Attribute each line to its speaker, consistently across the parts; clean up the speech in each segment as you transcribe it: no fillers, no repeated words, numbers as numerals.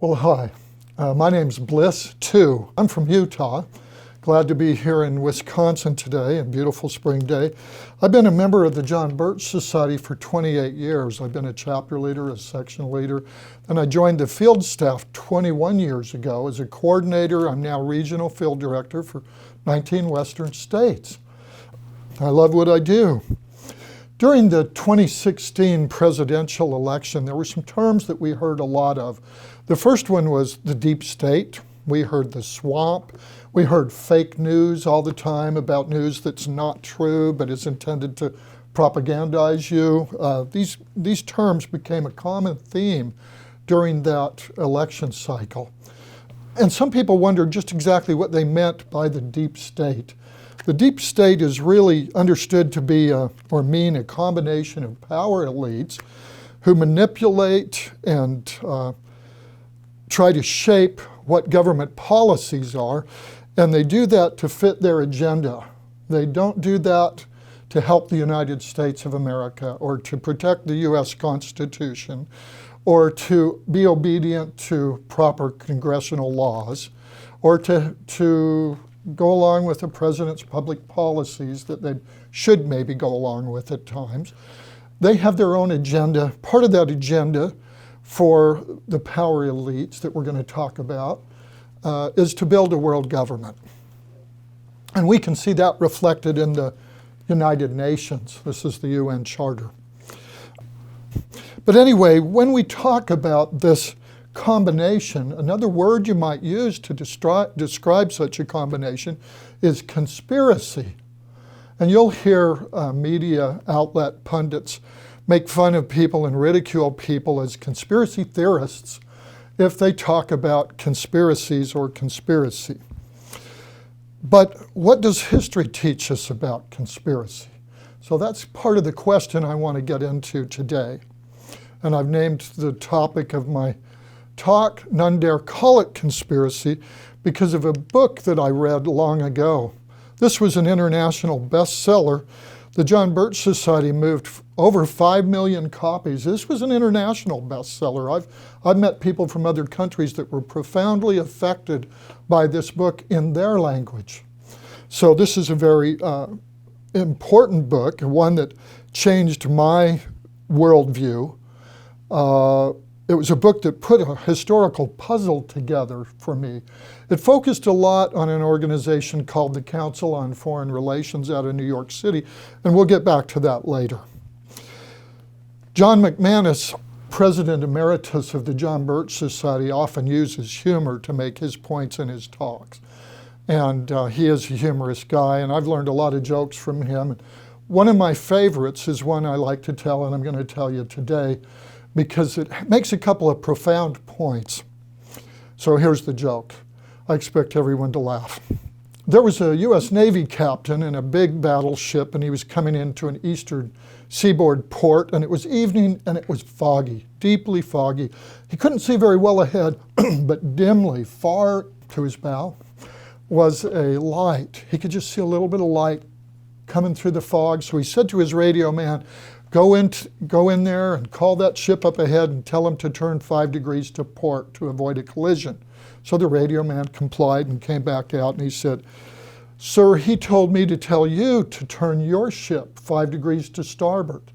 Speaker 1: Well, hi. My name's Bliss Tew. I'm from Utah. Glad to be here in Wisconsin today, a beautiful spring day. I've been a member of the John Birch Society for 28 years. I've been a chapter leader, a section leader, and I joined the field staff 21 years ago as a coordinator. I'm now regional field director for 19 Western states. I love what I do. During the 2016 presidential election, there were some terms that we heard a lot of. The first one was the deep state. We heard the swamp. We heard fake news all the time about news that's not true but is intended to propagandize you. These terms became a common theme during that election cycle. And some people wondered just exactly what they meant by the deep state. The deep state is really understood to be or mean a combination of power elites who manipulate and try to shape what government policies are, and they do that to fit their agenda. They don't do that to help the United States of America or to protect the U.S. Constitution or to be obedient to proper congressional laws or to go along with the president's public policies that they should maybe go along with at times. They have their own agenda. Part of that agenda for the power elites that we're going to talk about is to build a world government. And we can see that reflected in the United Nations. This is the UN Charter. But anyway, when we talk about this combination, another word you might use to describe such a combination is conspiracy. And you'll hear media outlet pundits make fun of people and ridicule people as conspiracy theorists if they talk about conspiracies or conspiracy. But what does history teach us about conspiracy? So that's part of the question I want to get into today. And I've named the topic of my talk, None Dare Call It Conspiracy, because of a book that I read long ago. This was an international bestseller. The John Birch Society moved over 5 million copies. This was an international bestseller. I've met people from other countries that were profoundly affected by this book in their language. So this is a very important book, one that changed my worldview. It was a book that put a historical puzzle together for me. It focused a lot on an organization called the Council on Foreign Relations out of New York City, and we'll get back to that later. John McManus, President Emeritus of the John Birch Society, often uses humor to make his points in his talks. And he is a humorous guy, and I've learned a lot of jokes from him. One of my favorites is one I like to tell, and I'm going to tell you today, because it makes a couple of profound points. So here's the joke. I expect everyone to laugh. There was a U.S. Navy captain in a big battleship, and he was coming into an eastern seaboard port, and it was evening, and it was foggy, deeply foggy. He couldn't see very well ahead, but dimly, far to his bow, was a light. He could just see a little bit of light coming through the fog, so he said to his radio man, Go in there and call that ship up ahead and tell him to turn 5 degrees to port to avoid a collision. So the radio man complied and came back out and he said, Sir, he told me to tell you to turn your ship 5 degrees to starboard.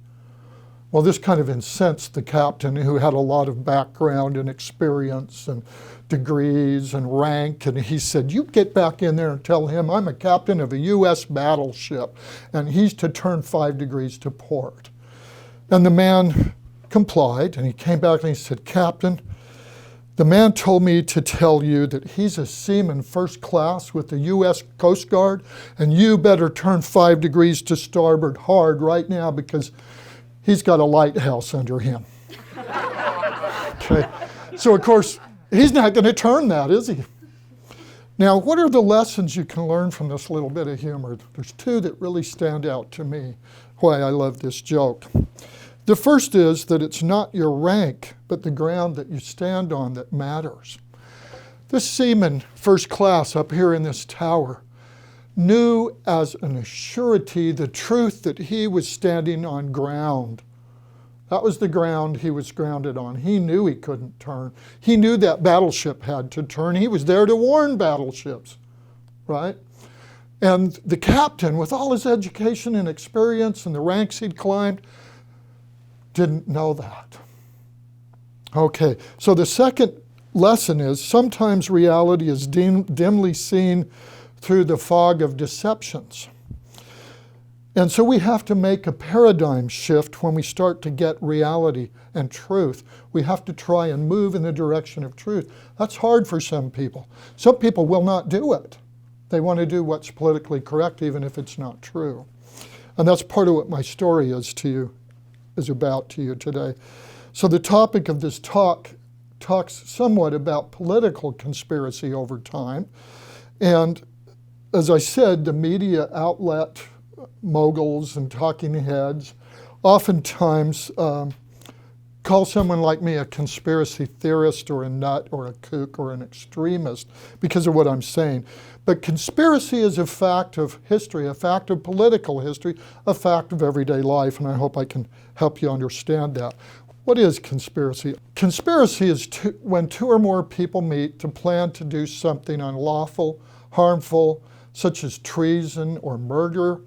Speaker 1: Well, this kind of incensed the captain, who had a lot of background and experience and degrees and rank, and he said, you get back in there and tell him I'm a captain of a U.S. battleship and he's to turn 5 degrees to port. And the man complied, and he came back and he said, Captain, the man told me to tell you that he's a seaman first class with the U.S. Coast Guard, and you better turn 5 degrees to starboard hard right now because he's got a lighthouse under him. Okay, so of course, he's not going to turn that, is he? Now, what are the lessons you can learn from this little bit of humor? There's two that really stand out to me, why I love this joke. The first is that it's not your rank, but the ground that you stand on that matters. This seaman, first class up here in this tower, knew as an assurity the truth that he was standing on ground That was the ground he was grounded on. He knew he couldn't turn. He knew that battleship had to turn. He was there to warn battleships, right? And the captain, with all his education and experience and the ranks he'd climbed, didn't know that. Okay, so the second lesson is sometimes reality is dimly seen through the fog of deceptions. And so we have to make a paradigm shift when we start to get reality and truth. We have to try and move in the direction of truth. That's hard for some people. Some people will not do it. They want to do what's politically correct even if it's not true. And that's part of what my story is about to you today. So the topic of this talk talks somewhat about political conspiracy over time. And as I said, the media outlet moguls and talking heads oftentimes call someone like me a conspiracy theorist or a nut or a kook or an extremist because of what I'm saying. But conspiracy is a fact of history, a fact of political history, a fact of everyday life, and I hope I can help you understand that. What is conspiracy? Conspiracy is when two or more people meet to plan to do something unlawful, harmful, such as treason or murder.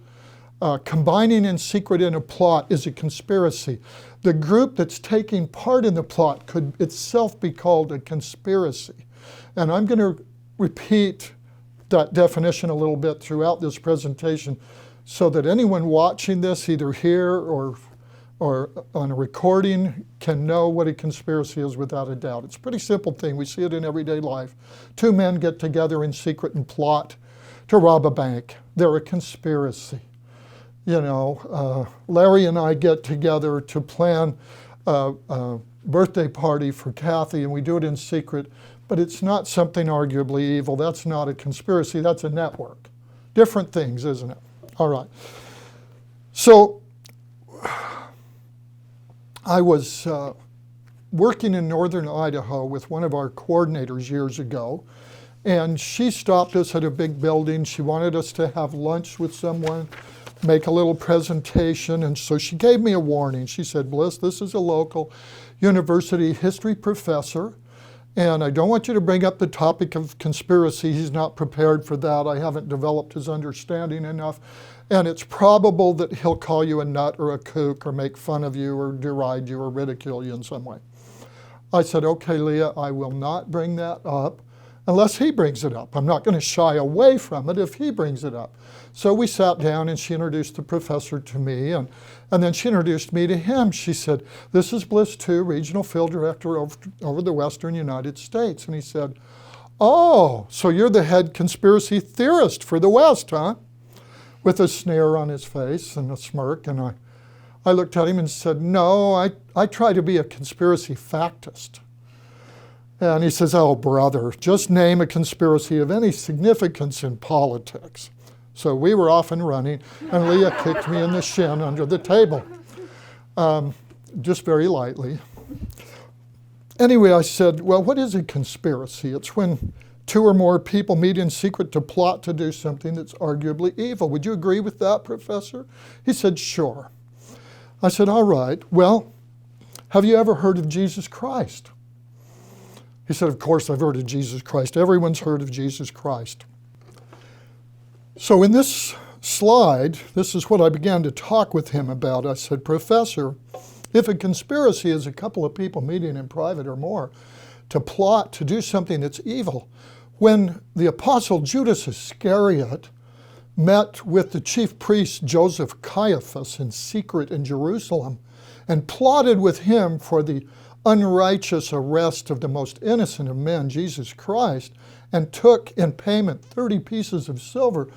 Speaker 1: Combining in secret in a plot is a conspiracy. The group that's taking part in the plot could itself be called a conspiracy. And I'm going to repeat that definition a little bit throughout this presentation so that anyone watching this, either here or on a recording, can know what a conspiracy is without a doubt. It's a pretty simple thing. We see it in everyday life. Two men get together in secret and plot to rob a bank. They're a conspiracy. You know, Larry and I get together to plan a birthday party for Kathy, and we do it in secret, but it's not something arguably evil. That's not a conspiracy, that's a network. Different things, isn't it? All right. So I was working in northern Idaho with one of our coordinators years ago, and she stopped us at a big building. She wanted us to have lunch with someone, make a little presentation, and so she gave me a warning. She said, Bliss, this is a local university history professor, and I don't want you to bring up the topic of conspiracy. He's not prepared for that. I haven't developed his understanding enough, and it's probable that he'll call you a nut or a kook or make fun of you or deride you or ridicule you in some way. I said, okay, Leah, I will not bring that up unless he brings it up. I'm not going to shy away from it if he brings it up. So we sat down and she introduced the professor to me, and then she introduced me to him. She said, this is Bliss Tew, Regional Field Director over the Western United States. And he said, oh, so you're the head conspiracy theorist for the West, huh? With a sneer on his face and a smirk. And I looked at him and said, no, I try to be a conspiracy factist. And he says, oh, brother, just name a conspiracy of any significance in politics. So we were off and running, and Leah kicked me in the shin under the table, just very lightly. Anyway, I said, well, what is a conspiracy? It's when two or more people meet in secret to plot to do something that's arguably evil. Would you agree with that, Professor? He said, sure. I said, all right, well, have you ever heard of Jesus Christ? He said, of course I've heard of Jesus Christ. Everyone's heard of Jesus Christ. So in this slide, this is what I began to talk with him about. I said, Professor, if a conspiracy is a couple of people meeting in private or more to plot to do something that's evil, when the apostle Judas Iscariot met with the chief priest Joseph Caiaphas in secret in Jerusalem and plotted with him for the unrighteous arrest of the most innocent of men, Jesus Christ, and took in payment 30 pieces of silver,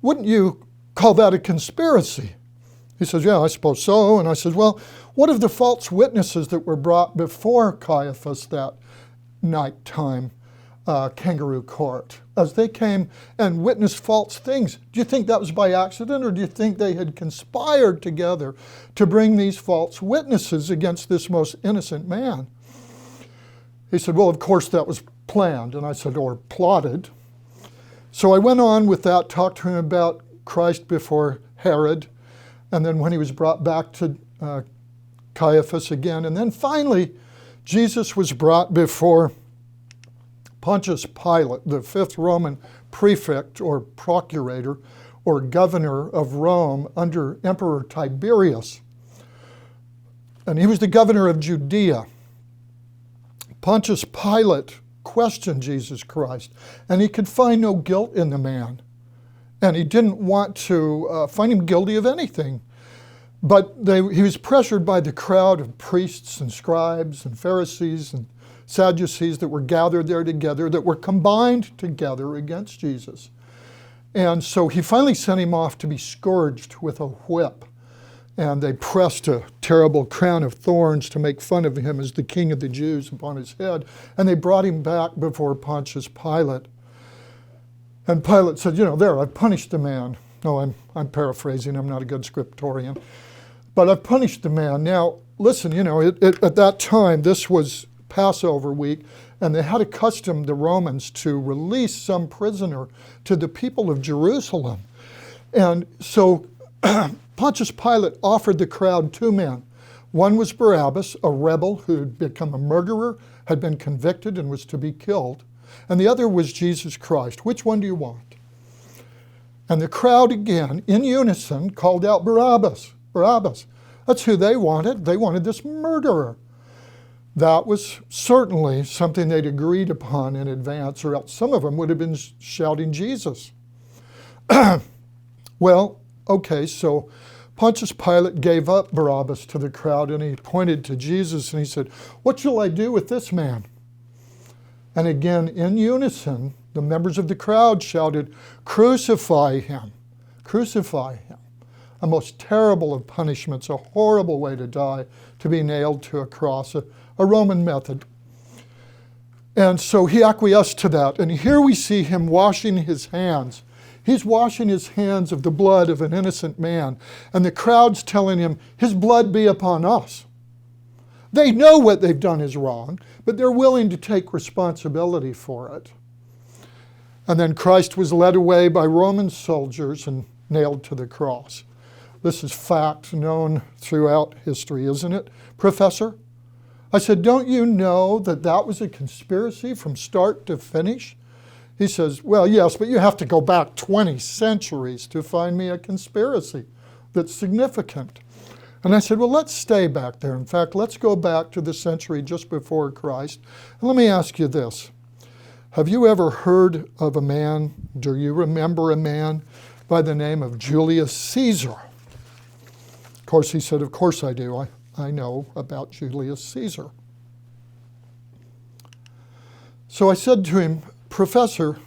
Speaker 1: wouldn't you call that a conspiracy? He says, yeah, I suppose so. And I said, well, what of the false witnesses that were brought before Caiaphas that nighttime kangaroo court? As they came and witnessed false things, do you think that was by accident, or do you think they had conspired together to bring these false witnesses against this most innocent man? He said, well, of course that was planned. And I said, or plotted. So I went on with that, talked to him about Christ before Herod, and then when he was brought back to Caiaphas again. And then finally, Jesus was brought before Pontius Pilate, the fifth Roman prefect or procurator or governor of Rome under Emperor Tiberius. And he was the governor of Judea. Pontius Pilate questioned Jesus Christ, and he could find no guilt in the man. And he didn't want to find him guilty of anything. But he was pressured by the crowd of priests and scribes and Pharisees and Sadducees that were gathered there together, that were combined together against Jesus. And so he finally sent him off to be scourged with a whip. And they pressed a terrible crown of thorns to make fun of him as the king of the Jews upon his head. And they brought him back before Pontius Pilate. And Pilate said, there, I've punished the man. No, I'm paraphrasing, I'm not a good scriptorian. But I've punished the man. Now, listen, at that time, this was Passover week, and they had a custom, the Romans, to release some prisoner to the people of Jerusalem. And so Pontius Pilate offered the crowd two men. One was Barabbas, a rebel who had become a murderer, had been convicted and was to be killed. And the other was Jesus Christ. Which one do you want? And the crowd again, in unison, called out Barabbas. Barabbas. That's who they wanted. They wanted this murderer. That was certainly something they'd agreed upon in advance, or else some of them would have been shouting Jesus. Well, okay, so Pontius Pilate gave up Barabbas to the crowd, and he pointed to Jesus and he said, "What shall I do with this man?" And again, in unison, the members of the crowd shouted, "Crucify him, crucify him." A most terrible of punishments, a horrible way to die, to be nailed to a cross, a Roman method. And so he acquiesced to that. And here we see him washing his hands. He's washing his hands of the blood of an innocent man. And the crowd's telling him, his blood be upon us. They know what they've done is wrong, but they're willing to take responsibility for it. And then Christ was led away by Roman soldiers and nailed to the cross. This is fact known throughout history, isn't it, Professor? I said, don't you know that that was a conspiracy from start to finish? He says, well, yes, but you have to go back 20 centuries to find me a conspiracy that's significant. And I said, well, let's stay back there. In fact, let's go back to the century just before Christ. And let me ask you this. Have you ever heard of a man, do you remember a man by the name of Julius Caesar? Of course, he said, of course I do. I know about Julius Caesar. So I said to him, Professor,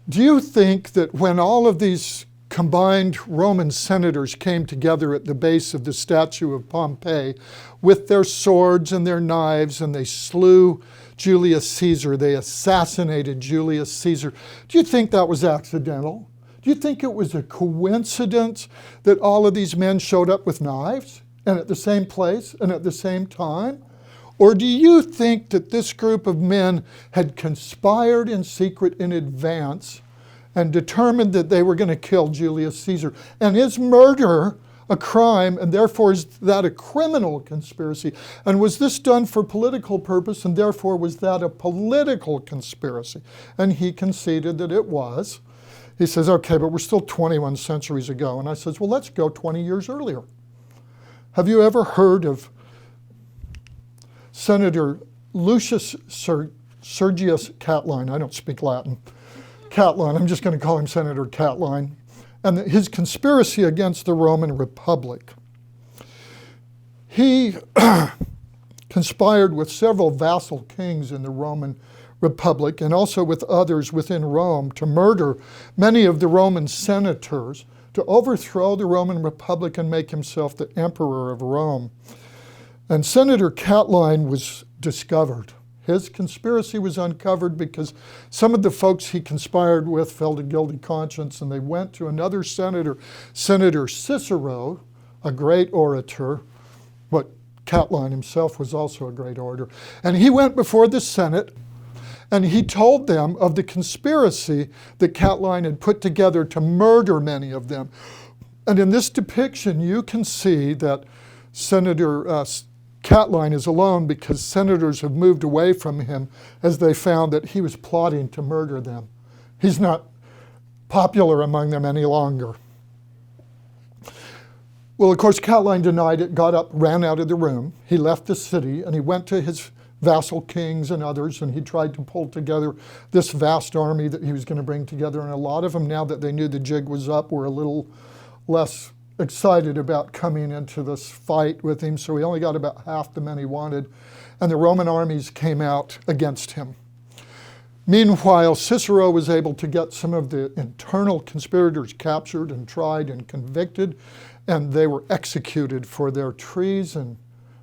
Speaker 1: do you think that when all of these combined Roman senators came together at the base of the statue of Pompey with their swords and their knives and they slew Julius Caesar, they assassinated Julius Caesar, do you think that was accidental? Do you think it was a coincidence that all of these men showed up with knives and at the same place and at the same time? Or do you think that this group of men had conspired in secret in advance and determined that they were going to kill Julius Caesar? And is murder a crime, and therefore is that a criminal conspiracy? And was this done for political purpose, and therefore was that a political conspiracy? And he conceded that it was. He says, okay, but we're still 21 centuries ago. And I says, well, let's go 20 years earlier. Have you ever heard of Senator Lucius Sergius Catline? I don't speak Latin. Catline, I'm just going to call him Senator Catline. And his conspiracy against the Roman Republic. He conspired with several vassal kings in the Roman Republic and also with others within Rome to murder many of the Roman senators, to overthrow the Roman Republic and make himself the emperor of Rome. And Senator Catline was discovered. His conspiracy was uncovered because some of the folks he conspired with felt a guilty conscience, and they went to another senator, Senator Cicero, a great orator, but Catline himself was also a great orator. And he went before the Senate, and he told them of the conspiracy that Catline had put together to murder many of them. And in this depiction, you can see that Senator Catlin is alone because senators have moved away from him as they found that he was plotting to murder them. He's not popular among them any longer. Well, of course, Catlin denied it, got up, ran out of the room. He left the city, and he went to his vassal kings and others, and he tried to pull together this vast army that he was going to bring together. And a lot of them, now that they knew the jig was up, were a little less excited about coming into this fight with him. So he only got about half the men he wanted, and the Roman armies came out against him. Meanwhile, Cicero was able to get some of the internal conspirators captured and tried and convicted, and they were executed for their treason,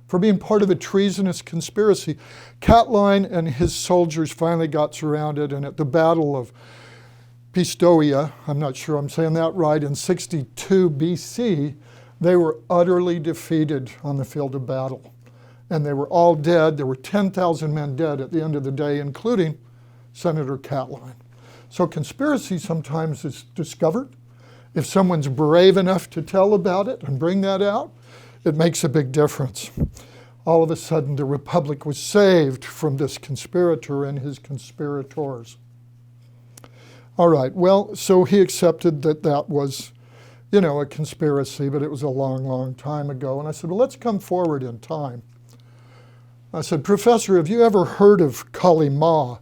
Speaker 1: for being part of a treasonous conspiracy. Catlin and his soldiers finally got surrounded, and at the Battle of Pistoia, I'm not sure I'm saying that right, in 62 BC, they were utterly defeated on the field of battle. And they were all dead. There were 10,000 men dead at the end of the day, including Senator Catlin. So conspiracy sometimes is discovered. If someone's brave enough to tell about it and bring that out, it makes a big difference. All of a sudden, the Republic was saved from this conspirator and his conspirators. All right, well, so he accepted that that was, a conspiracy, but it was a long, long time ago. And I said, well, let's come forward in time. I said, Professor, have you ever heard of Kali Ma?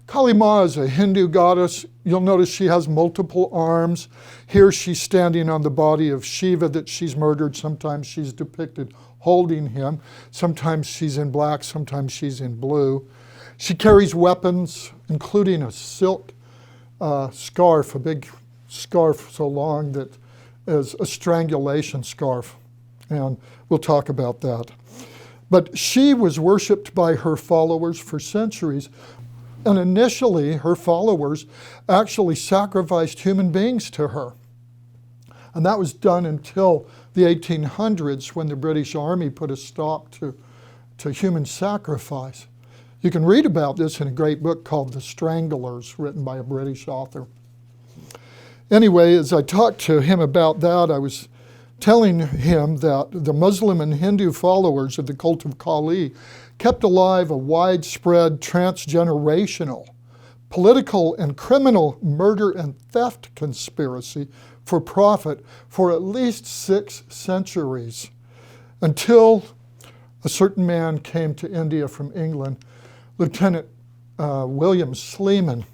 Speaker 1: Kali Ma is a Hindu goddess. You'll notice she has multiple arms. Here she's standing on the body of Shiva that she's murdered. Sometimes she's depicted holding him. Sometimes she's in black, sometimes she's in blue. She carries weapons, including a silk scarf, a big scarf so long that is a strangulation scarf. And we'll talk about that. But she was worshipped by her followers for centuries. And initially, her followers actually sacrificed human beings to her. And that was done until the 1800s, when the British Army put a stop to human sacrifice. You can read about this in a great book called The Stranglers, written by a British author. Anyway, as I talked to him about that, I was telling him that the Muslim and Hindu followers of the cult of Kali kept alive a widespread transgenerational political and criminal murder and theft conspiracy for profit for at least 6 centuries, until a certain man came to India from England, Lieutenant William Sleeman.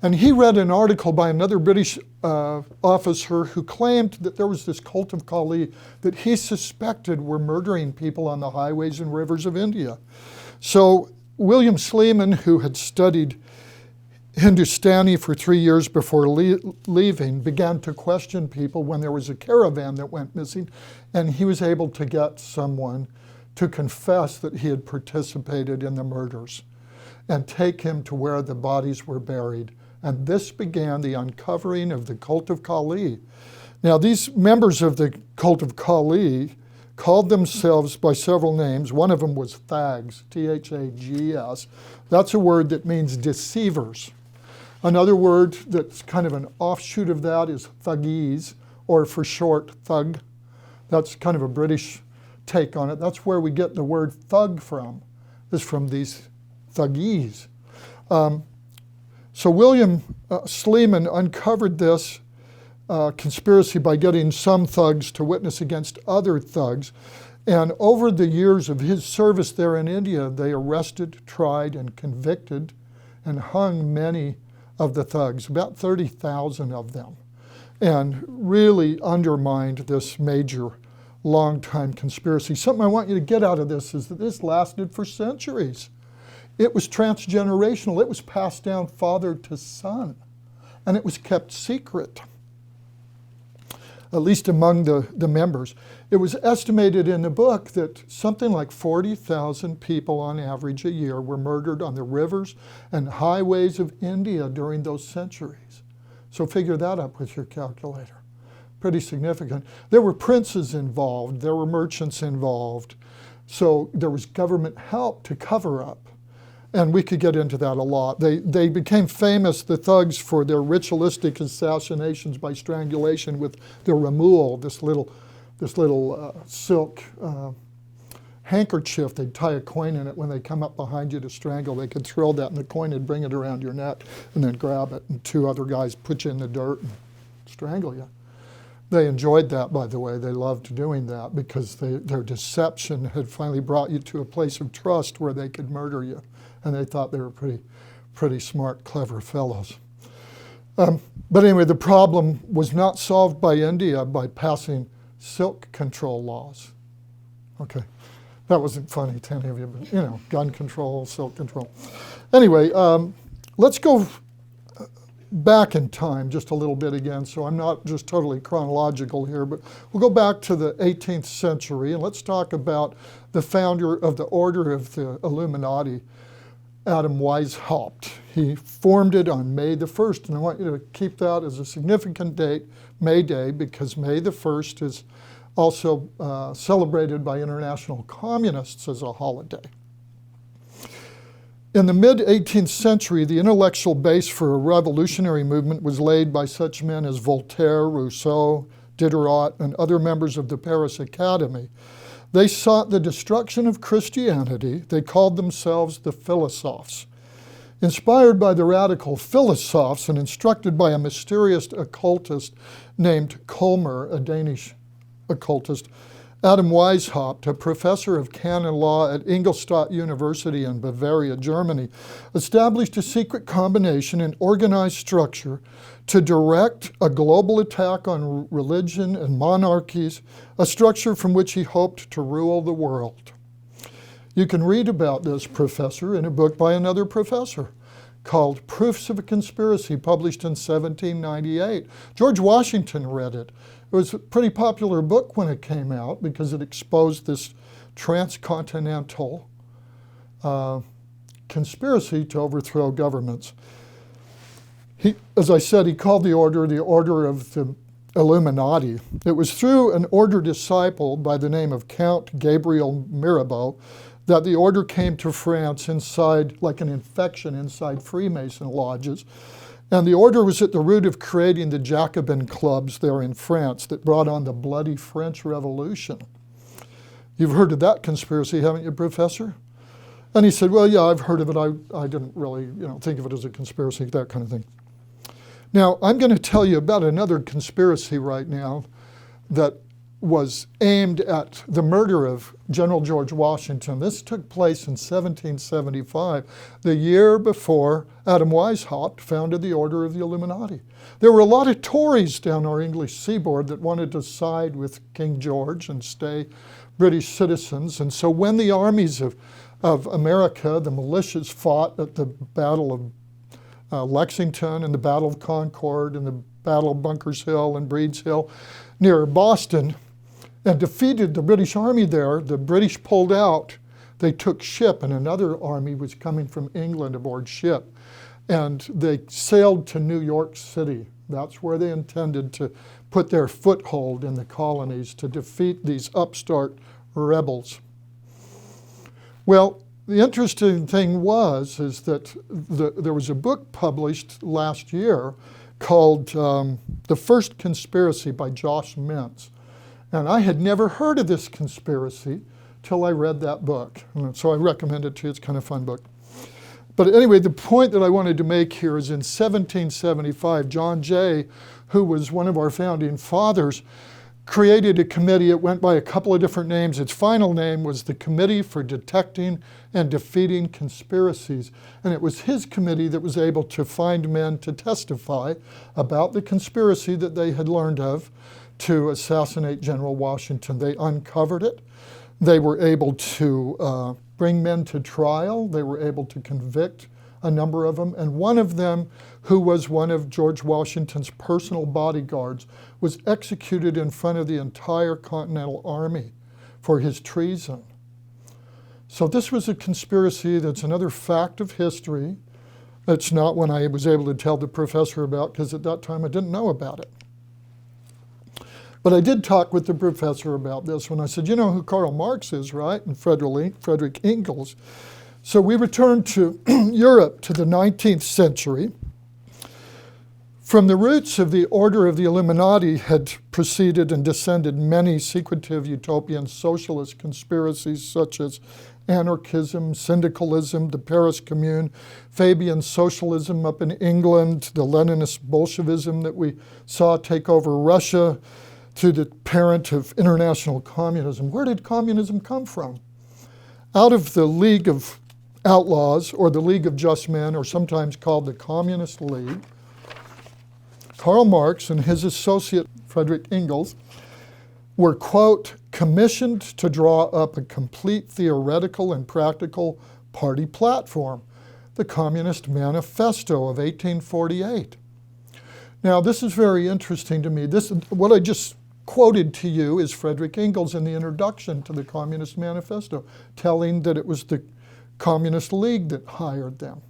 Speaker 1: And he read an article by another British officer who claimed that there was this cult of Kali that he suspected were murdering people on the highways and rivers of India. So William Sleeman, who had studied Hindustani for 3 years before leaving, began to question people when there was a caravan that went missing, and he was able to get someone to confess that he had participated in the murders and take him to where the bodies were buried. And this began the uncovering of the cult of Kali. Now, these members of the cult of Kali called themselves by several names. One of them was Thags, T-H-A-G-S. That's a word that means deceivers. Another word that's kind of an offshoot of that is Thuggese, or for short, thug. That's kind of a British take on it. That's where we get the word thug from, is from these Thuggese. So William Sleeman uncovered this conspiracy by getting some thugs to witness against other thugs. And over the years of his service there in India, they arrested, tried, and convicted and hung many of the thugs, about 30,000 of them, and really undermined this major long-time conspiracy. Something I want you to get out of this is that this lasted for centuries. It was transgenerational. It was passed down father to son, and it was kept secret, at least among the members. It was estimated in the book that something like 40,000 people on average a year were murdered on the rivers and highways of India during those centuries. So figure that up with your calculator. Pretty significant. There were princes involved. There were merchants involved. So there was government help to cover up. And we could get into that a lot. They became famous, the thugs, for their ritualistic assassinations by strangulation with the ramool, this little silk handkerchief. They'd tie a coin in it. When they come up behind you to strangle, they could throw that and the coin would bring it around your neck and then grab it, and two other guys put you in the dirt and strangle you. They enjoyed that, by the way. They loved doing that because their deception had finally brought you to a place of trust where they could murder you. And they thought they were pretty smart, clever fellows. But anyway, the problem was not solved by India by passing silk control laws. Okay, that wasn't funny to any of you, but gun control, silk control. Anyway, let's go back in time just a little bit again, so I'm not just totally chronological here, but we'll go back to the 18th century and let's talk about the founder of the Order of the Illuminati, Adam Weishaupt. He formed it on May the 1st, and I want you to keep that as a significant date, May Day, because May the 1st is also celebrated by international communists as a holiday. In the mid-18th century, the intellectual base for a revolutionary movement was laid by such men as Voltaire, Rousseau, Diderot, and other members of the Paris Academy. They sought the destruction of Christianity. They called themselves the Philosophes. Inspired by the radical Philosophes and instructed by a mysterious occultist named Kolmer, a Danish occultist, Adam Weishaupt, a professor of canon law at Ingolstadt University in Bavaria, Germany, established a secret combination and organized structure to direct a global attack on religion and monarchies, a structure from which he hoped to rule the world. You can read about this professor in a book by another professor called Proofs of a Conspiracy, published in 1798. George Washington read it. It was a pretty popular book when it came out because it exposed this transcontinental conspiracy to overthrow governments. As I said, he called the Order of the Illuminati. It was through an order disciple by the name of Count Gabriel Mirabeau that the order came to France inside, like an infection inside Freemason lodges. And the order was at the root of creating the Jacobin clubs there in France that brought on the bloody French Revolution. You've heard of that conspiracy, haven't you, Professor? And he said, well, yeah, I've heard of it. I didn't really think of it as a conspiracy, that kind of thing. Now, I'm going to tell you about another conspiracy right now that was aimed at the murder of General George Washington. This took place in 1775, the year before Adam Weishaupt founded the Order of the Illuminati. There were a lot of Tories down our English seaboard that wanted to side with King George and stay British citizens. And so when the armies of America, the militias, fought at the Battle of Lexington and the Battle of Concord and the Battle of Bunker's Hill and Breed's Hill near Boston, and defeated the British army there, the British pulled out. They took ship, and another army was coming from England aboard ship. And they sailed to New York City. That's where they intended to put their foothold in the colonies to defeat these upstart rebels. Well, the interesting thing is that there was a book published last year called The First Conspiracy by Josh Mintz. And I had never heard of this conspiracy till I read that book. And so I recommend it to you. It's kind of a fun book. But anyway, the point that I wanted to make here is in 1775, John Jay, who was one of our founding fathers, created a committee. It went by a couple of different names. Its final name was the Committee for Detecting and Defeating Conspiracies. And it was his committee that was able to find men to testify about the conspiracy that they had learned of to assassinate General Washington. They uncovered it. They were able to bring men to trial. They were able to convict a number of them. And one of them, who was one of George Washington's personal bodyguards, was executed in front of the entire Continental Army for his treason. So this was a conspiracy that's another fact of history. It's not one I was able to tell the professor about, because at that time I didn't know about it. But I did talk with the professor about this when I said, you know who Karl Marx is, right? And Friedrich Engels. So we returned to Europe to the 19th century. From the roots of the Order of the Illuminati had proceeded and descended many secretive utopian socialist conspiracies such as anarchism, syndicalism, the Paris Commune, Fabian socialism up in England, the Leninist Bolshevism that we saw take over Russia, to the parent of international communism. Where did communism come from? Out of the League of Outlaws, or the League of Just Men, or sometimes called the Communist League, Karl Marx and his associate Friedrich Engels were, quote, commissioned to draw up a complete theoretical and practical party platform, the Communist Manifesto of 1848. Now, this is very interesting to me. What I just quoted to you is Friedrich Engels in the introduction to the Communist Manifesto, telling that it was the Communist League that hired them.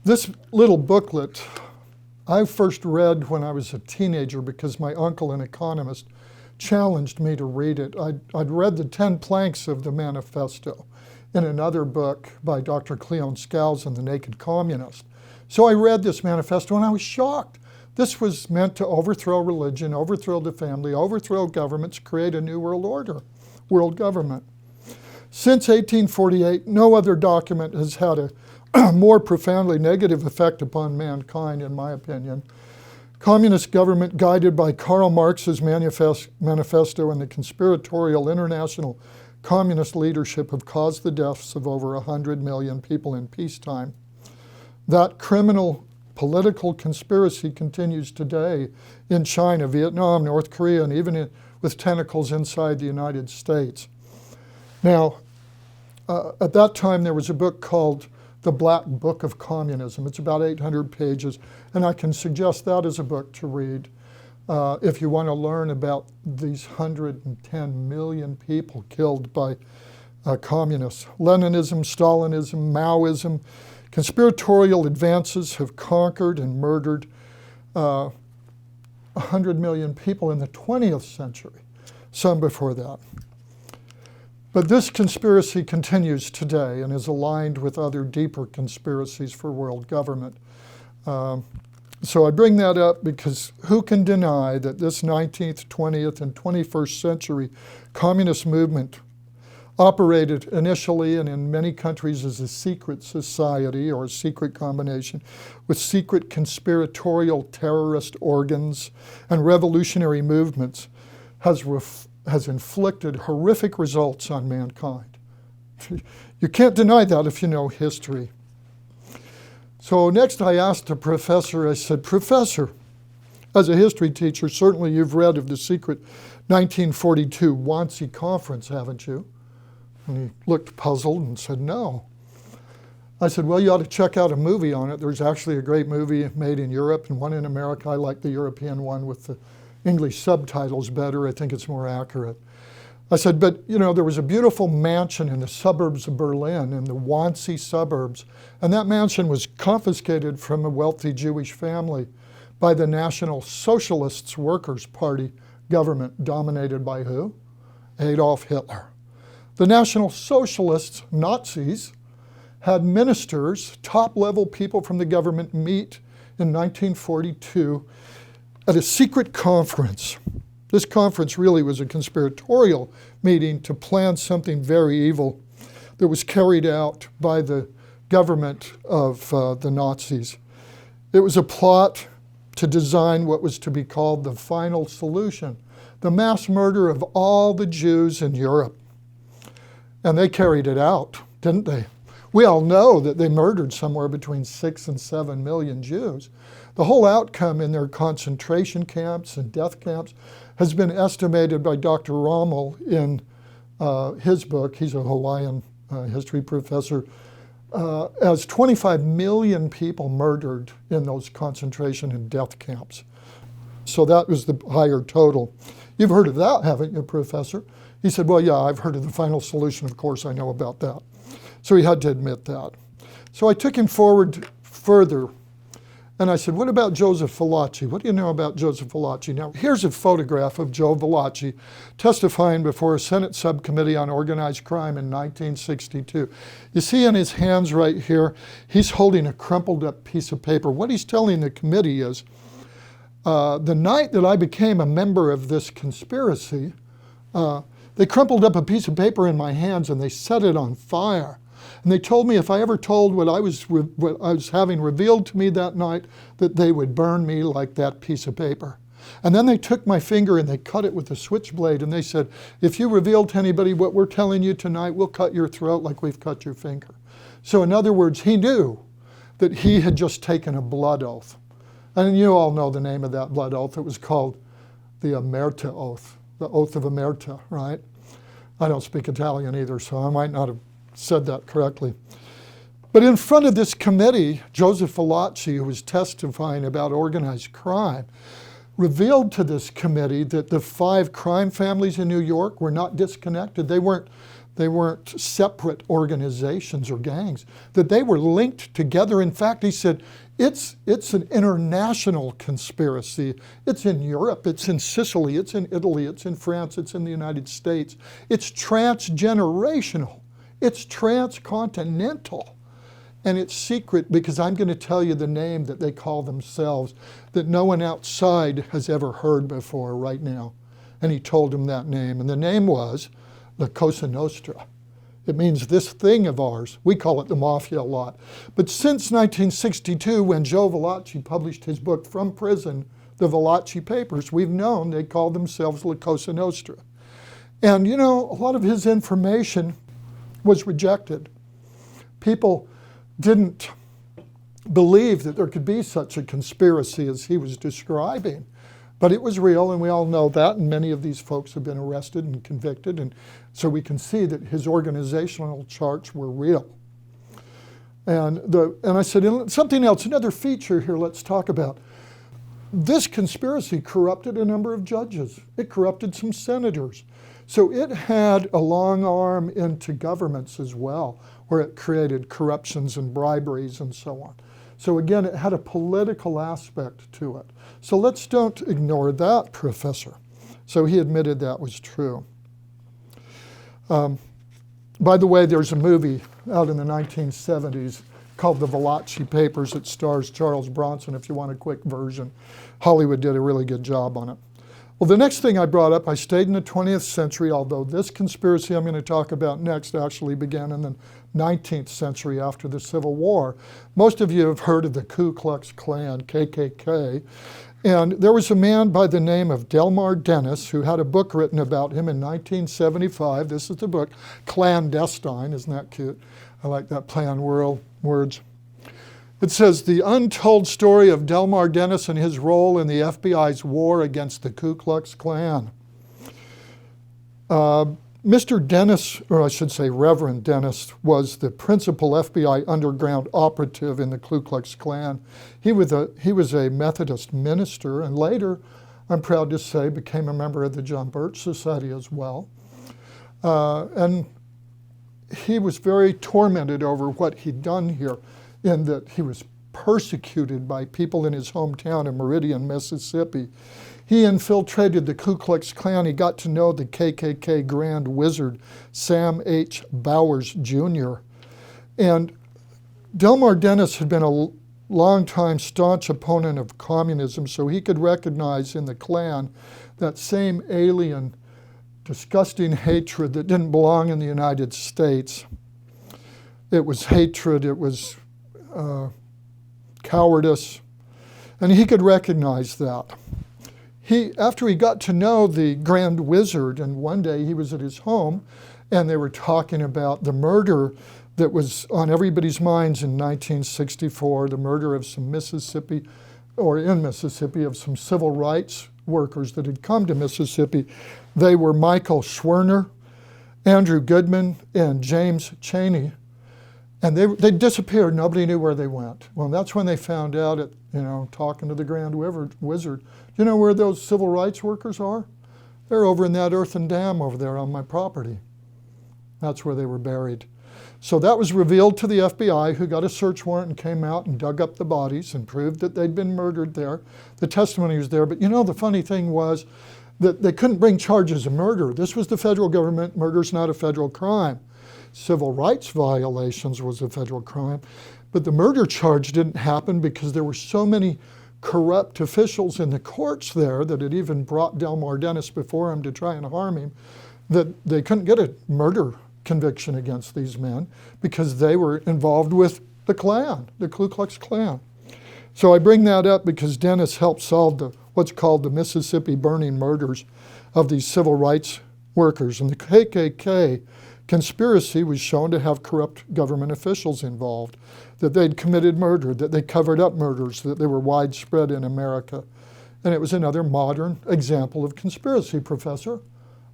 Speaker 1: This little booklet I first read when I was a teenager because my uncle, an economist, challenged me to read it. I'd read the 10 planks of the manifesto in another book by Dr. Cleon Skousen, The Naked Communist. So I read this manifesto and I was shocked. This was meant to overthrow religion, overthrow the family, overthrow governments, create a new world order, world government. Since 1848, no other document has had a more profoundly negative effect upon mankind, in my opinion. Communist government guided by Karl Marx's manifesto and the conspiratorial international communist leadership have caused the deaths of over 100 million people in peacetime. That criminal political conspiracy continues today in China, Vietnam, North Korea, and even with tentacles inside the United States. Now, at that time, there was a book called The Black Book of Communism. It's about 800 pages, and I can suggest that as a book to read if you want to learn about these 110 million people killed by communists. Leninism, Stalinism, Maoism, conspiratorial advances have conquered and murdered 100 million people in the 20th century, some before that. But this conspiracy continues today and is aligned with other deeper conspiracies for world government. So I bring that up because who can deny that this 19th, 20th, and 21st century communist movement operated initially and in many countries as a secret society or a secret combination with secret conspiratorial terrorist organs and revolutionary movements has inflicted horrific results on mankind. You can't deny that if you know history. So next I asked the professor, I said, Professor, as a history teacher, certainly you've read of the secret 1942 Wannsee Conference, haven't you? And he looked puzzled and said, no. I said, well, you ought to check out a movie on it. There's actually a great movie made in Europe and one in America. I like the European one with the English subtitles better. I think it's more accurate. I said, but you know, there was a beautiful mansion in the suburbs of Berlin, in the Wannsee suburbs, and that mansion was confiscated from a wealthy Jewish family by the National Socialists Workers' Party government, dominated by who? Adolf Hitler. The National Socialists, Nazis, had ministers, top-level people from the government meet in 1942 at a secret conference. This conference really was a conspiratorial meeting to plan something very evil that was carried out by the government of the Nazis. It was a plot to design what was to be called the final solution, the mass murder of all the Jews in Europe. And they carried it out, didn't they? We all know that they murdered somewhere between 6 and 7 million Jews. The whole outcome in their concentration camps and death camps has been estimated by Dr. Rommel in his book, he's a Hawaiian history professor, as 25 million people murdered in those concentration and death camps. So that was the higher total. You've heard of that, haven't you, Professor? He said, well, yeah, I've heard of the final solution, of course, I know about that. So he had to admit that. So I took him forward further And I said, what about Joseph Valachi? What do you know about Joseph Valachi? Now, here's a photograph of Joe Valachi testifying before a Senate subcommittee on organized crime in 1962. You see in his hands right here, he's holding a crumpled up piece of paper. What he's telling the committee is, the night that I became a member of this conspiracy, they crumpled up a piece of paper in my hands and they set it on fire. And they told me if I ever told what I was having revealed to me that night, that they would burn me like that piece of paper. And then they took my finger and they cut it with a switchblade and they said, if you reveal to anybody what we're telling you tonight, we'll cut your throat like we've cut your finger. So in other words, he knew that he had just taken a blood oath. And you all know the name of that blood oath. It was called the Omerta oath, the oath of Omerta, right? I don't speak Italian either, so I might not have said that correctly. But in front of this committee, Joseph Valachi, who was testifying about organized crime, revealed to this committee that the 5 crime families in New York were not disconnected. They weren't separate organizations or gangs, that they were linked together. In fact, he said, it's an international conspiracy. It's in Europe, it's in Sicily, it's in Italy, it's in France, it's in the United States. It's transgenerational. It's transcontinental, and it's secret because I'm going to tell you the name that they call themselves that no one outside has ever heard before right now. And he told him that name, and the name was La Cosa Nostra. It means this thing of ours. We call it the Mafia a lot. But since 1962, when Joe Valachi published his book From Prison, The Valachi Papers, we've known they called themselves La Cosa Nostra. And you know, a lot of his information was rejected. People didn't believe that there could be such a conspiracy as he was describing. But it was real, and we all know that, and many of these folks have been arrested and convicted, and so we can see that his organizational charts were real. And I said, something else, another feature here let's talk about. This conspiracy corrupted a number of judges. It corrupted some senators. So it had a long arm into governments as well, where it created corruptions and briberies and so on. So again, it had a political aspect to it. So let's don't ignore that, Professor. So he admitted that was true. By the way, there's a movie out in the 1970s called The Valachi Papers. It stars Charles Bronson, if you want a quick version. Hollywood did a really good job on it. Well, the next thing I brought up, I stayed in the 20th century, although this conspiracy I'm going to talk about next actually began in the 19th century after the Civil War. Most of you have heard of the Ku Klux Klan, KKK. And there was a man by the name of Delmar Dennis who had a book written about him in 1975. This is the book, Clandestine. Isn't that cute? I like that play on words. It says, the untold story of Delmar Dennis and his role in the FBI's war against the Ku Klux Klan. Mr. Dennis, or I should say Reverend Dennis, was the principal FBI underground operative in the Ku Klux Klan. He was a Methodist minister, and later, I'm proud to say, became a member of the John Birch Society as well. And he was very tormented over what he'd done here, in that he was persecuted by people in his hometown in Meridian, Mississippi. He infiltrated the Ku Klux Klan. He got to know the KKK Grand Wizard, Sam H. Bowers, Jr. And Delmar Dennis had been a longtime staunch opponent of communism, so he could recognize in the Klan that same alien, disgusting hatred that didn't belong in the United States. It was hatred, it was cowardice, and he could recognize that. After he got to know the Grand Wizard, and one day he was at his home, and they were talking about the murder that was on everybody's minds in 1964, the murder of some Mississippi, or in Mississippi, of some civil rights workers that had come to Mississippi. They were Michael Schwerner, Andrew Goodman, and James Chaney. And they disappeared. Nobody knew where they went. Well, that's when they found out, talking to the Grand Wizard. You know where those civil rights workers are? They're over in that earthen dam over there on my property. That's where they were buried. So that was revealed to the FBI, who got a search warrant and came out and dug up the bodies and proved that they'd been murdered there. The testimony was there, but you know, the funny thing was that they couldn't bring charges of murder. This was the federal government. Murder's not a federal crime. Civil rights violations was a federal crime, but the murder charge didn't happen because there were so many corrupt officials in the courts there that had even brought Delmar Dennis before him to try and harm him, that they couldn't get a murder conviction against these men because they were involved with the Klan, the Ku Klux Klan. So I bring that up because Dennis helped solve what's called the Mississippi burning murders of these civil rights workers. And the KKK conspiracy was shown to have corrupt government officials involved, that they'd committed murder, that they covered up murders, that they were widespread in America. And it was another modern example of conspiracy, Professor.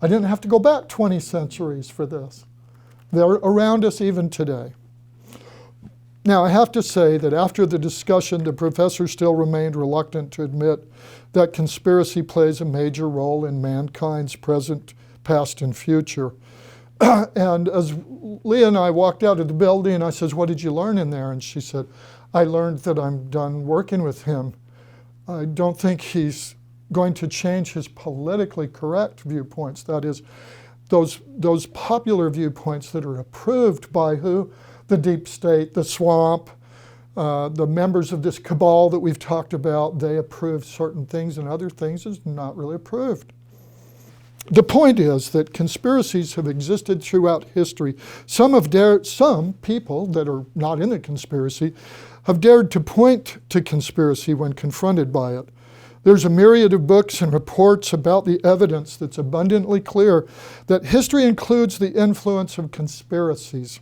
Speaker 1: I didn't have to go back 20 centuries for this. They're around us even today. Now, I have to say that after the discussion, the professor still remained reluctant to admit that conspiracy plays a major role in mankind's present, past, and future. And as Leah and I walked out of the building, I says, "What did you learn in there?" And she said, "I learned that I'm done working with him. I don't think he's going to change his politically correct viewpoints. That is, those popular viewpoints that are approved by who? The deep state, the swamp, the members of this cabal that we've talked about. They approve certain things, and other things is not really approved." The point is that conspiracies have existed throughout history. Some people that are not in the conspiracy have dared to point to conspiracy when confronted by it. There's a myriad of books and reports about the evidence that's abundantly clear that history includes the influence of conspiracies.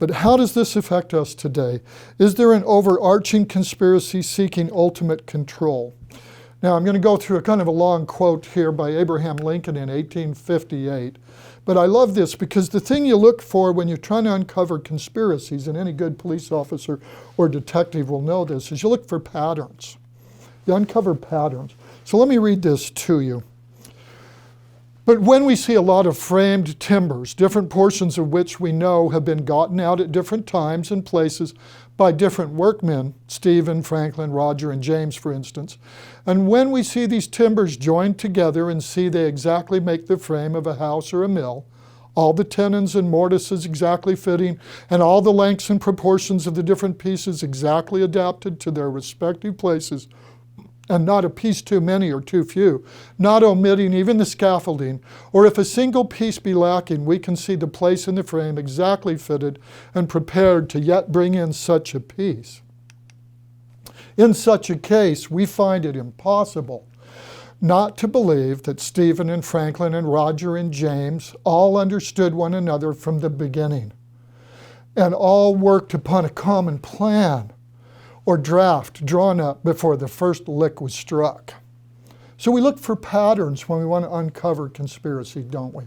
Speaker 1: But how does this affect us today? Is there an overarching conspiracy seeking ultimate control? Now, I'm going to go through a kind of a long quote here by Abraham Lincoln in 1858. But I love this because the thing you look for when you're trying to uncover conspiracies, and any good police officer or detective will know this, is you look for patterns. You uncover patterns. So let me read this to you. "But when we see a lot of framed timbers, different portions of which we know have been gotten out at different times and places by different workmen, Stephen, Franklin, Roger, and James, for instance, and when we see these timbers joined together and see they exactly make the frame of a house or a mill, all the tenons and mortises exactly fitting, and all the lengths and proportions of the different pieces exactly adapted to their respective places, and not a piece too many or too few, not omitting even the scaffolding, or if a single piece be lacking, we can see the place in the frame exactly fitted and prepared to yet bring in such a piece. In such a case, we find it impossible not to believe that Stephen and Franklin and Roger and James all understood one another from the beginning, and all worked upon a common plan or draft drawn up before the first lick was struck. So we look for patterns when we want to uncover conspiracy, don't we?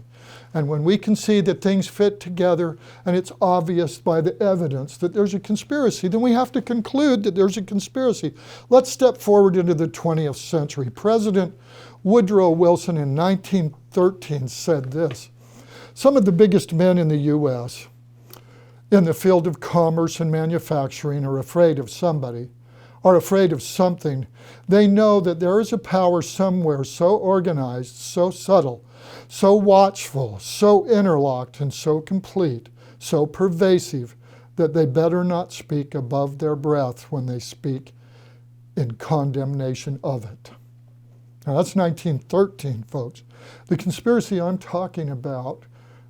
Speaker 1: And when we can see that things fit together and it's obvious by the evidence that there's a conspiracy, then we have to conclude that there's a conspiracy. Let's step forward into the 20th century. President Woodrow Wilson in 1913 said this: "Some of the biggest men in the U.S. in the field of commerce and manufacturing are afraid of somebody, are afraid of something. They know that there is a power somewhere so organized, so subtle, so watchful, so interlocked, and so complete, so pervasive, that they better not speak above their breath when they speak in condemnation of it." Now that's 1913, folks. The conspiracy I'm talking about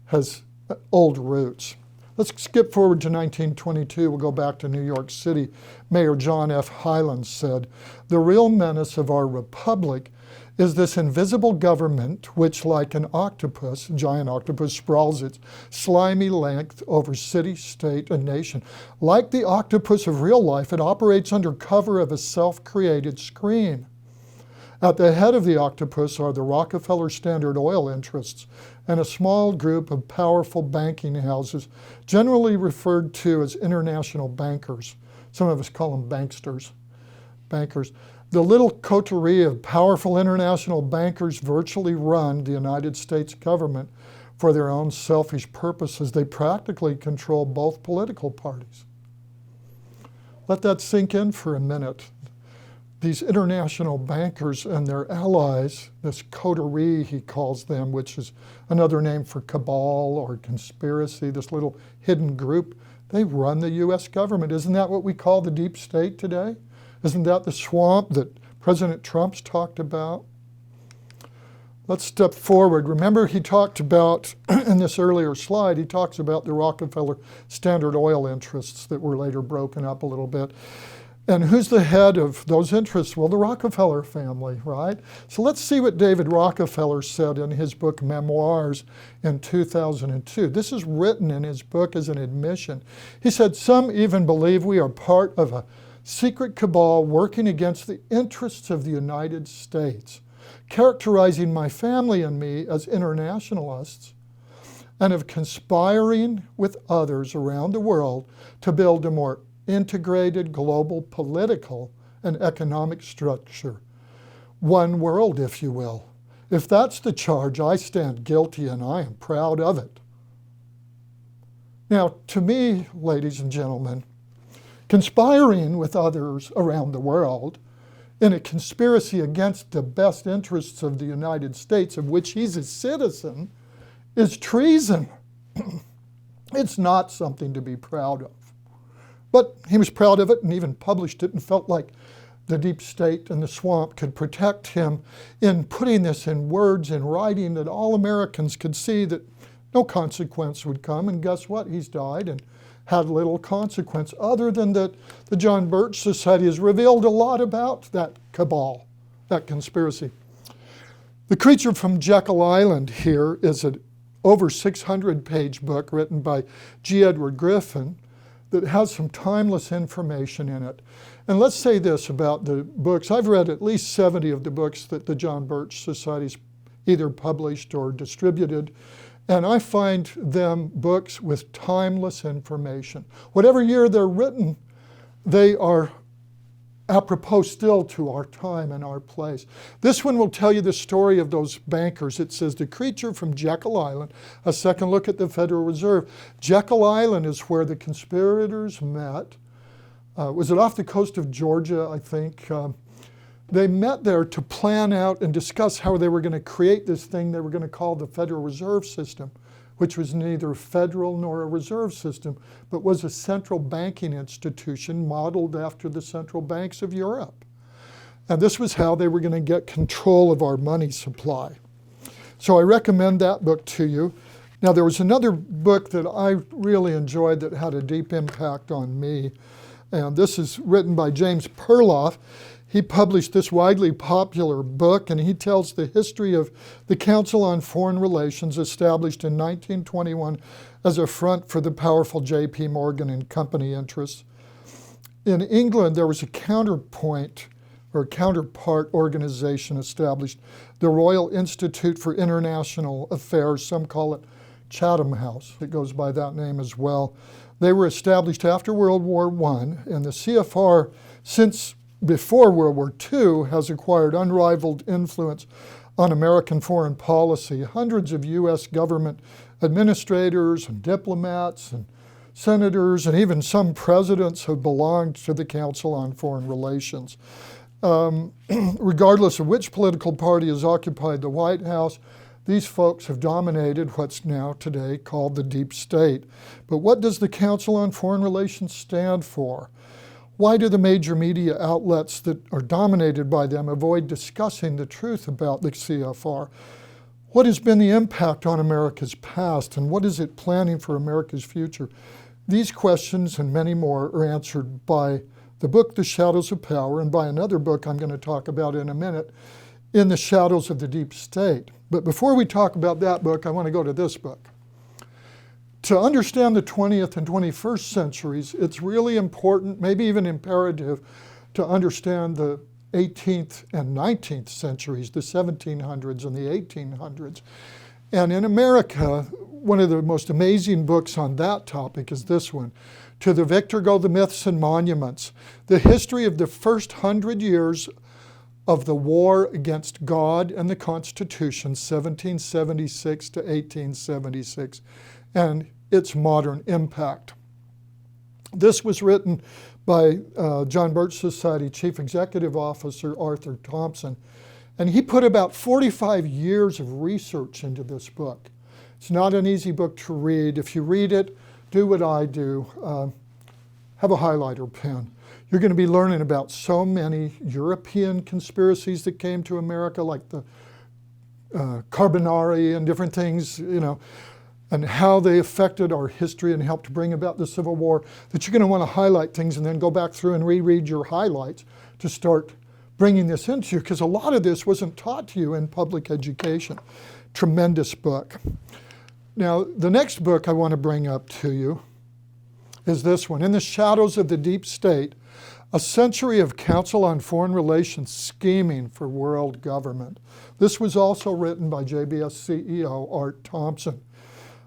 Speaker 1: has old roots. Let's skip forward to 1922. We'll go back to New York City. Mayor John F. Hyland said, "The real menace of our republic is this invisible government which, like an octopus, a giant octopus, sprawls its slimy length over city, state, and nation. Like the octopus of real life, it operates under cover of a self-created screen. At the head of the octopus are the Rockefeller Standard Oil interests and a small group of powerful banking houses, generally referred to as international bankers. Some of us call them banksters, bankers. The little coterie of powerful international bankers virtually run the United States government for their own selfish purposes. They practically control both political parties. Let that sink in for a minute. These international bankers and their allies, this coterie he calls them, which is another name for cabal or conspiracy, this little hidden group, they run the US government. Isn't that what we call the deep state today? Isn't that the swamp that President Trump's talked about? Let's step forward. Remember, he talked about, in this earlier slide, he talks about the Rockefeller Standard Oil interests that were later broken up a little bit. And who's the head of those interests? Well, the Rockefeller family, right? So let's see what David Rockefeller said in his book Memoirs in 2002. This is written in his book as an admission. He said, "Some even believe we are part of a secret cabal working against the interests of the United States, characterizing my family and me as internationalists, and of conspiring with others around the world to build a more integrated global political and economic structure. One world, if you will. If that's the charge, I stand guilty and I am proud of it." Now, to me, ladies and gentlemen, conspiring with others around the world in a conspiracy against the best interests of the United States, of which he's a citizen, is treason. It's not something to be proud of. But he was proud of it and even published it and felt like the deep state and the swamp could protect him in putting this in words, in writing, that all Americans could see that no consequence would come. And guess what? He's died and had little consequence, other than that the John Birch Society has revealed a lot about that cabal, that conspiracy. The Creature from Jekyll Island here is an over 600-page book written by G. Edward Griffin that has some timeless information in it. And let's say this about the books. I've read at least 70 of the books that the John Birch Society's either published or distributed, and I find them books with timeless information. Whatever year they're written, they are apropos still to our time and our place. This one will tell you the story of those bankers. It says, "The Creature from Jekyll Island, a second look at the Federal Reserve." Jekyll Island is where the conspirators met. Was it off the coast of Georgia, I think? They met there to plan out and discuss how they were going to create this thing they were going to call the Federal Reserve System, which was neither federal nor a reserve system, but was a central banking institution modeled after the central banks of Europe. And this was how they were going to get control of our money supply. So I recommend that book to you. Now, there was another book that I really enjoyed that had a deep impact on me, and this is written by James Perloff. He published this widely popular book, and he tells the history of the Council on Foreign Relations, established in 1921 as a front for the powerful J.P. Morgan and Company interests. In England, there was a counterpart organization established, the Royal Institute for International Affairs. Some call it Chatham House. It goes by that name as well. They were established after World War I, and the CFR, since before World War II, has acquired unrivaled influence on American foreign policy. Hundreds of U.S. government administrators and diplomats and senators and even some presidents have belonged to the Council on Foreign Relations. Regardless of which political party has occupied the White House, these folks have dominated what's now today called the deep state. But what does the Council on Foreign Relations stand for? Why do the major media outlets that are dominated by them avoid discussing the truth about the CFR? What has been the impact on America's past, and what is it planning for America's future? These questions and many more are answered by the book, The Shadows of Power, and by another book I'm going to talk about in a minute, In the Shadows of the Deep State. But before we talk about that book, I want to go to this book. To understand the 20th and 21st centuries, it's really important, maybe even imperative, to understand the 18th and 19th centuries, the 1700s and the 1800s. And in America, one of the most amazing books on that topic is this one, To the Victor Go the Myths and Monuments, the history of the first 100 years of the War Against God and the Constitution, 1776 to 1876, and its modern impact. This was written by John Birch Society Chief Executive Officer Arthur Thompson, and he put about 45 years of research into this book. It's not an easy book to read. If you read it, do what I do, have a highlighter pen. You're going to be learning about so many European conspiracies that came to America, like the Carbonari and different things, and how they affected our history and helped bring about the Civil War, that you're going to want to highlight things and then go back through and reread your highlights to start bringing this into you, because a lot of this wasn't taught to you in public education. Tremendous book. Now, the next book I want to bring up to you is this one, In the Shadows of the Deep State, A Century of Council on Foreign Relations Scheming for World Government. This was also written by JBS CEO Art Thompson.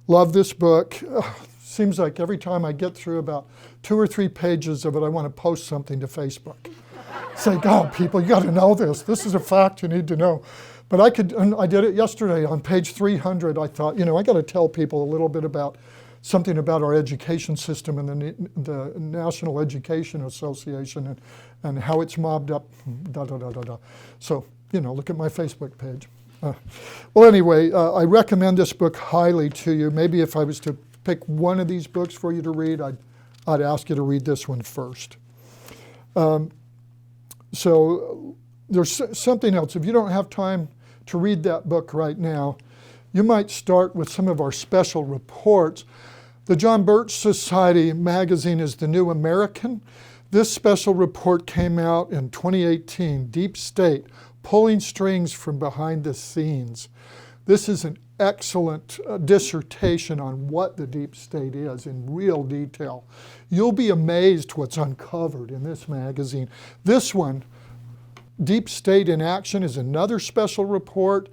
Speaker 1: Love this book. Seems like every time I get through about 2 or 3 pages of it, I want to post something to Facebook. Say, God, people, you got to know this. This is a fact you need to know. But I did it yesterday on page 300. I thought, I got to tell people a little bit about something about our education system and the National Education Association and how it's mobbed up, So, look at my Facebook page. Well, anyway, I recommend this book highly to you. Maybe if I was to pick one of these books for you to read, I'd ask you to read this one first. So there's something else. If you don't have time to read that book right now, you might start with some of our special reports. The John Birch Society magazine is The New American. This special report came out in 2018, Deep State, Pulling Strings from Behind the Scenes. This is an excellent dissertation on what the deep state is in real detail. You'll be amazed what's uncovered in this magazine. This one, Deep State in Action, is another special report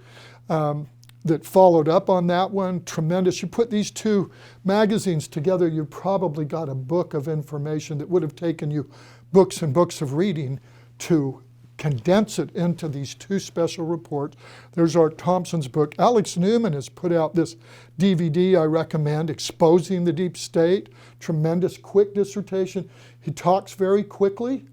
Speaker 1: that followed up on that one. Tremendous. You put these two magazines together, you probably got a book of information that would have taken you books and books of reading to condense it into these two special reports. There's Art Thompson's book. Alex Newman has put out this DVD I recommend, Exposing the Deep State. Tremendous, quick dissertation. He talks very quickly,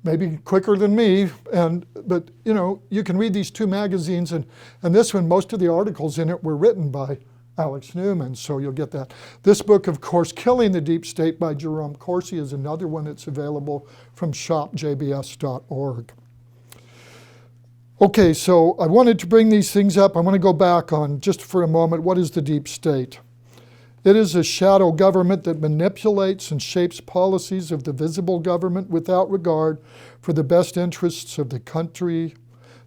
Speaker 1: maybe quicker than me, but you can read these two magazines, and this one, most of the articles in it were written by Alex Newman, so you'll get that. This book, of course, Killing the Deep State by Jerome Corsi, is another one that's available from shopjbs.org. Okay, so I wanted to bring these things up. I want to go back on, just for a moment, what is the deep state? It is a shadow government that manipulates and shapes policies of the visible government without regard for the best interests of the country,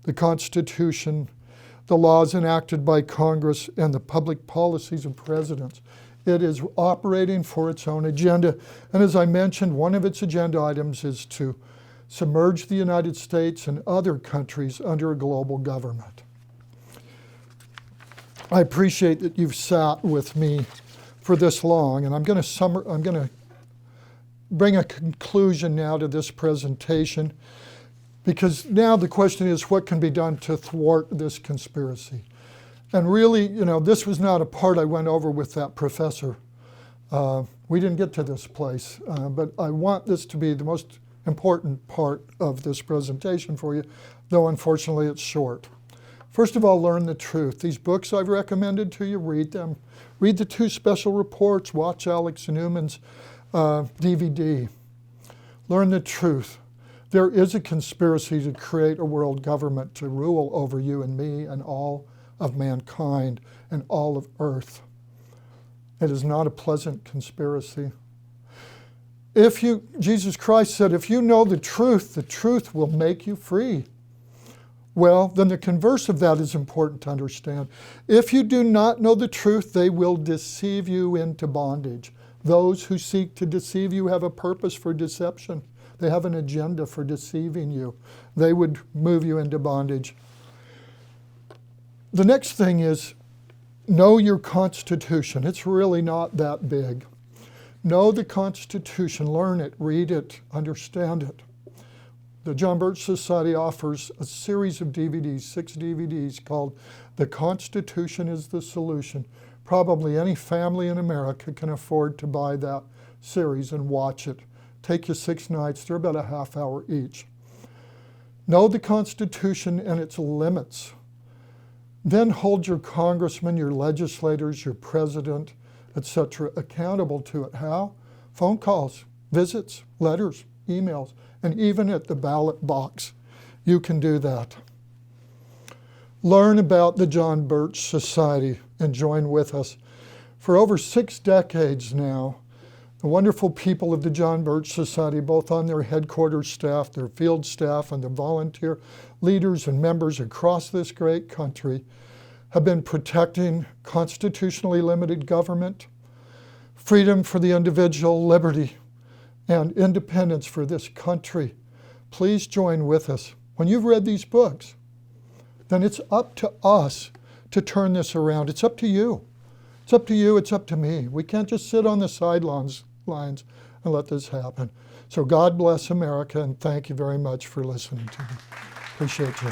Speaker 1: the Constitution, the laws enacted by Congress, and the public policies of presidents. It is operating for its own agenda. And as I mentioned, one of its agenda items is to submerge the United States and other countries under a global government. I appreciate that you've sat with me for this long, and I'm going to bring a conclusion now to this presentation, because now the question is, what can be done to thwart this conspiracy? And really, this was not a part I went over with that professor. We didn't get to this place, but I want this to be the most important part of this presentation for you, though unfortunately it's short. First of all, learn the truth. These books I've recommended to you, read them. Read the two special reports. Watch Alex Newman's DVD. Learn the truth. There is a conspiracy to create a world government to rule over you and me and all of mankind and all of Earth. It is not a pleasant conspiracy. Jesus Christ said, if you know the truth will make you free. Well, then the converse of that is important to understand. If you do not know the truth, they will deceive you into bondage. Those who seek to deceive you have a purpose for deception. They have an agenda for deceiving you. They would move you into bondage. The next thing is, know your Constitution. It's really not that big. Know the Constitution, learn it, read it, understand it. The John Birch Society offers a series of DVDs, 6 DVDs, called The Constitution is the Solution. Probably any family in America can afford to buy that series and watch it. Take you 6 nights, they're about a half hour each. Know the Constitution and its limits. Then hold your congressmen, your legislators, your president, etc. accountable to it. How? Phone calls, visits, letters, emails, and even at the ballot box. You can do that. Learn about the John Birch Society and join with us. For over 6 decades now, the wonderful people of the John Birch Society, both on their headquarters staff, their field staff, and the volunteer leaders and members across this great country, have been protecting constitutionally limited government, freedom for the individual, liberty, and independence for this country. Please join with us. When you've read these books, then it's up to us to turn this around. It's up to you. It's up to you, it's up to me. We can't just sit on the sidelines and let this happen. So God bless America, and thank you very much for listening to me. Appreciate you.